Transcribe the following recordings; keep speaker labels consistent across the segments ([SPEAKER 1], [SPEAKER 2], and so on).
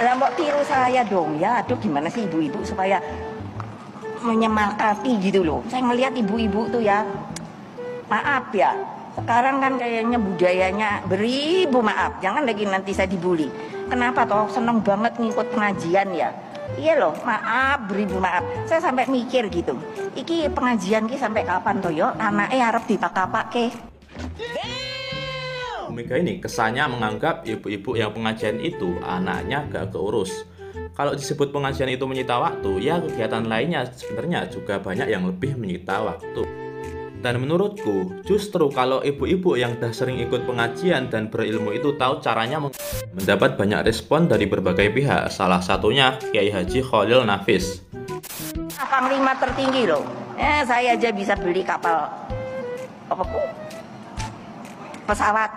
[SPEAKER 1] Lah mbok tiru saya dong ya. Aduh gimana sih ibu-ibu supaya menyemangati gitu loh. Saya melihat ibu-ibu tuh ya, maaf ya. Sekarang kan kayaknya budayanya beribu maaf. Jangan lagi nanti saya dibully. Kenapa toh seneng banget ngikut pengajian ya? Iya loh, maaf beribu maaf. Saya sampai mikir gitu. Iki pengajian ki sampai kapan toh yo? Anaknya harap dipak-pakke.
[SPEAKER 2] Bu Mega ini kesannya menganggap ibu-ibu yang pengajian itu anaknya gak keurus. Kalau disebut pengajian itu menyita waktu, ya kegiatan lainnya sebenarnya juga banyak yang lebih menyita waktu. Dan menurutku, justru kalau ibu-ibu yang dah sering ikut pengajian dan berilmu itu tahu caranya mendapat banyak respon dari berbagai pihak. Salah satunya Kiai Haji Khalil Nafis.
[SPEAKER 1] Panglima tertinggi loh. Saya aja bisa beli kapal apa kok? Pesawat.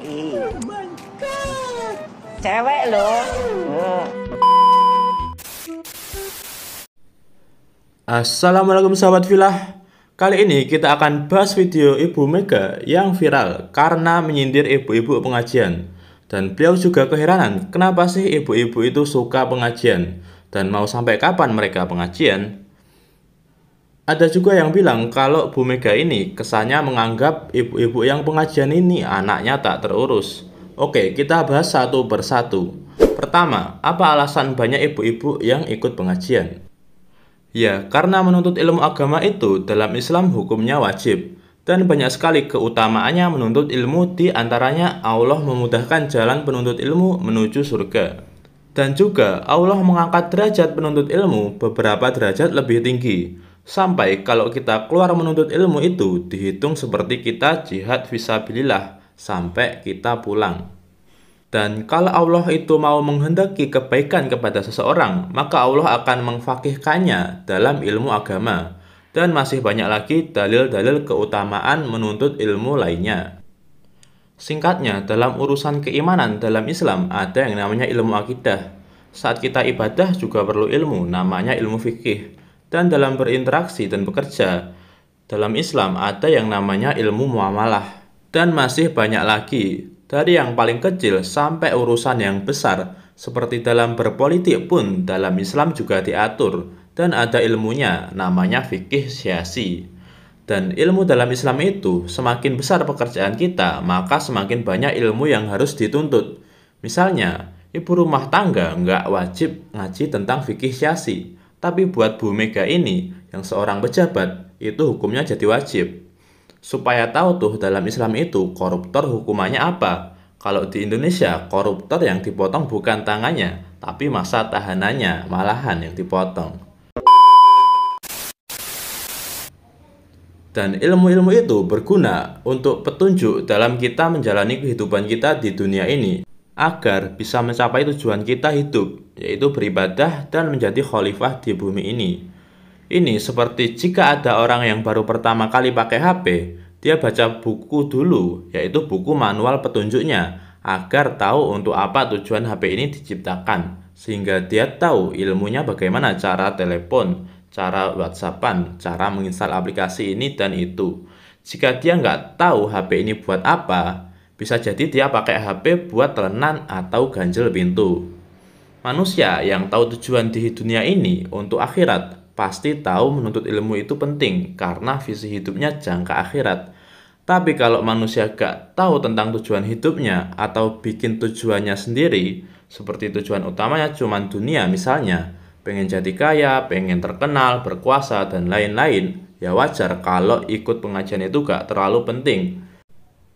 [SPEAKER 1] Oh my God. Cewek loh.
[SPEAKER 2] Assalamualaikum sahabat Filah. Kali ini kita akan bahas video Ibu Mega yang viral karena menyindir ibu-ibu pengajian. Dan beliau juga keheranan kenapa sih ibu-ibu itu suka pengajian dan mau sampai kapan mereka pengajian. Ada juga yang bilang kalau Bu Mega ini kesannya menganggap ibu-ibu yang pengajian ini anaknya tak terurus. Oke, kita bahas satu persatu. Pertama, apa alasan banyak ibu-ibu yang ikut pengajian? Ya, karena menuntut ilmu agama itu dalam Islam hukumnya wajib. Dan banyak sekali keutamaannya menuntut ilmu, di antaranya Allah memudahkan jalan penuntut ilmu menuju surga. Dan juga Allah mengangkat derajat penuntut ilmu beberapa derajat lebih tinggi. Sampai kalau kita keluar menuntut ilmu itu dihitung seperti kita jihad fisabilillah sampai kita pulang. Dan kalau Allah itu mau menghendaki kebaikan kepada seseorang, maka Allah akan memfaqihkannya dalam ilmu agama. Dan masih banyak lagi dalil-dalil keutamaan menuntut ilmu lainnya. Singkatnya, dalam urusan keimanan dalam Islam ada yang namanya ilmu akidah. Saat kita ibadah juga perlu ilmu, namanya ilmu fikih. Dan dalam berinteraksi dan bekerja, dalam Islam ada yang namanya ilmu muamalah. Dan masih banyak lagi. Dari yang paling kecil sampai urusan yang besar, seperti dalam berpolitik pun dalam Islam juga diatur, dan ada ilmunya, namanya fikih syiasi. Dan ilmu dalam Islam itu, semakin besar pekerjaan kita, maka semakin banyak ilmu yang harus dituntut. Misalnya, ibu rumah tangga nggak wajib ngaji tentang fikih syiasi, tapi buat Bu Mega ini, yang seorang pejabat, itu hukumnya jadi wajib. Supaya tahu tuh dalam Islam itu koruptor hukumannya apa. Kalau di Indonesia koruptor yang dipotong bukan tangannya, tapi masa tahanannya malahan yang dipotong. Dan ilmu-ilmu itu berguna untuk petunjuk dalam kita menjalani kehidupan kita di dunia ini, agar bisa mencapai tujuan kita hidup, yaitu beribadah dan menjadi khalifah di bumi ini. Ini seperti jika ada orang yang baru pertama kali pakai HP, dia baca buku dulu, yaitu buku manual petunjuknya, agar tahu untuk apa tujuan HP ini diciptakan, sehingga dia tahu ilmunya bagaimana cara telepon, cara WhatsAppan, cara menginstal aplikasi ini dan itu. Jika dia nggak tahu HP ini buat apa, bisa jadi dia pakai HP buat telenan atau ganjel pintu. Manusia yang tahu tujuan di dunia ini untuk akhirat, pasti tahu menuntut ilmu itu penting karena visi hidupnya jangka akhirat. Tapi kalau manusia gak tahu tentang tujuan hidupnya atau bikin tujuannya sendiri, seperti tujuan utamanya cuma dunia misalnya, pengen jadi kaya, pengen terkenal, berkuasa, dan lain-lain, ya wajar kalau ikut pengajian itu gak terlalu penting.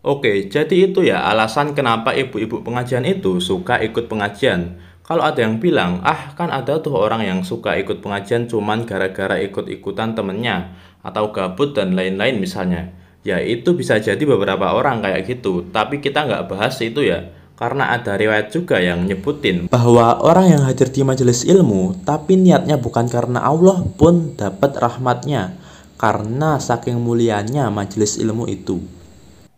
[SPEAKER 2] Oke, jadi itu ya alasan kenapa ibu-ibu pengajian itu suka ikut pengajian. Kalau ada yang bilang, kan ada tuh orang yang suka ikut pengajian cuman gara-gara ikut-ikutan temennya, atau gabut dan lain-lain misalnya. Ya itu bisa jadi beberapa orang kayak gitu, tapi kita nggak bahas itu ya. Karena ada riwayat juga yang nyebutin bahwa orang yang hadir di majelis ilmu, tapi niatnya bukan karena Allah pun dapat rahmatnya, karena saking mulianya majelis ilmu itu.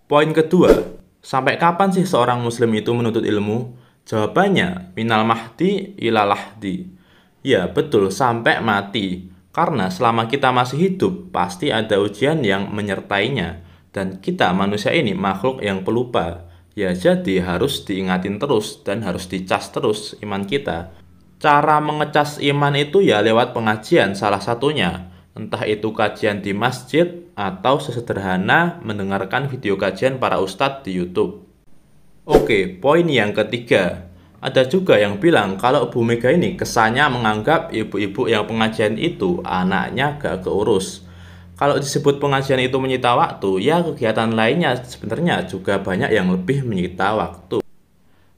[SPEAKER 2] Poin kedua, sampai kapan sih seorang muslim itu menuntut ilmu? Jawabannya, minal mahdi ilal lahdi. Ya betul, sampai mati. Karena selama kita masih hidup, pasti ada ujian yang menyertainya. Dan kita manusia ini makhluk yang pelupa. Ya jadi harus diingatin terus dan harus dicas terus iman kita. Cara mengecas iman itu ya lewat pengajian salah satunya. Entah itu kajian di masjid atau sesederhana mendengarkan video kajian para ustadz di YouTube. Oke, poin yang ketiga. Ada juga yang bilang kalau Bu Mega ini kesannya menganggap ibu-ibu yang pengajian itu anaknya gak keurus. Kalau disebut pengajian itu menyita waktu, ya kegiatan lainnya sebenarnya juga banyak yang lebih menyita waktu.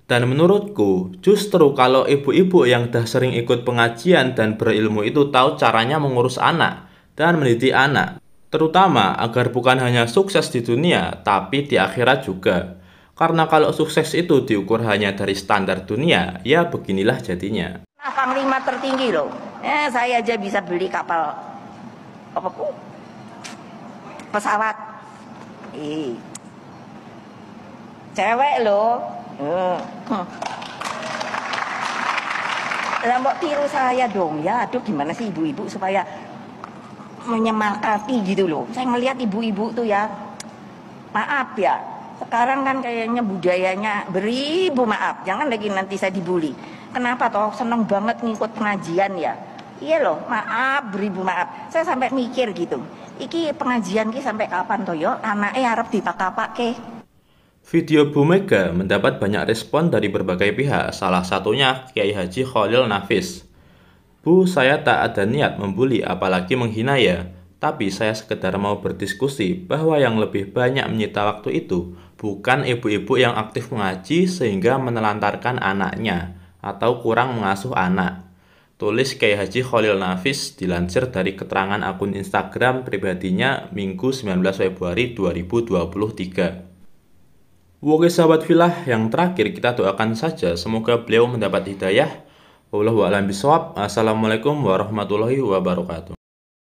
[SPEAKER 2] Dan menurutku, justru kalau ibu-ibu yang dah sering ikut pengajian dan berilmu itu tahu caranya mengurus anak dan mendidik anak, terutama agar bukan hanya sukses di dunia, tapi di akhirat juga. Karena kalau sukses itu diukur hanya dari standar dunia, ya beginilah jadinya.
[SPEAKER 1] Nah, panglima tertinggi loh. Saya aja bisa beli kapal apa bu? Pesawat. Cewek loh. Lah mbok tiru saya dong ya. Aduh gimana sih ibu-ibu supaya menyemangati gitu loh. Saya ngelihat ibu-ibu tuh ya. Maaf ya. Sekarang kan kayaknya budayanya beribu maaf. Jangan lagi nanti saya dibully. Kenapa toh seneng banget ngikut pengajian ya? Iya loh, maaf beribu maaf. Saya sampai mikir gitu. Iki pengajian ki sampai kapan toh yo? Anaknya harap dipakai.
[SPEAKER 2] Video Bu Mega mendapat banyak respon dari berbagai pihak, salah satunya Kiai Haji Khalil Nafis. Bu, saya tak ada niat membuli apalagi menghina ya. Tapi saya sekedar mau berdiskusi bahwa yang lebih banyak menyita waktu itu bukan ibu-ibu yang aktif mengaji sehingga menelantarkan anaknya atau kurang mengasuh anak. Tulis Kiai Haji Khalil Nafis dilansir dari keterangan akun Instagram pribadinya Minggu 19 Februari 2023. Oke sahabat filah, yang terakhir kita doakan saja semoga beliau mendapat hidayah. Wallahu a'lam bishawab. Assalamualaikum warahmatullahi wabarakatuh.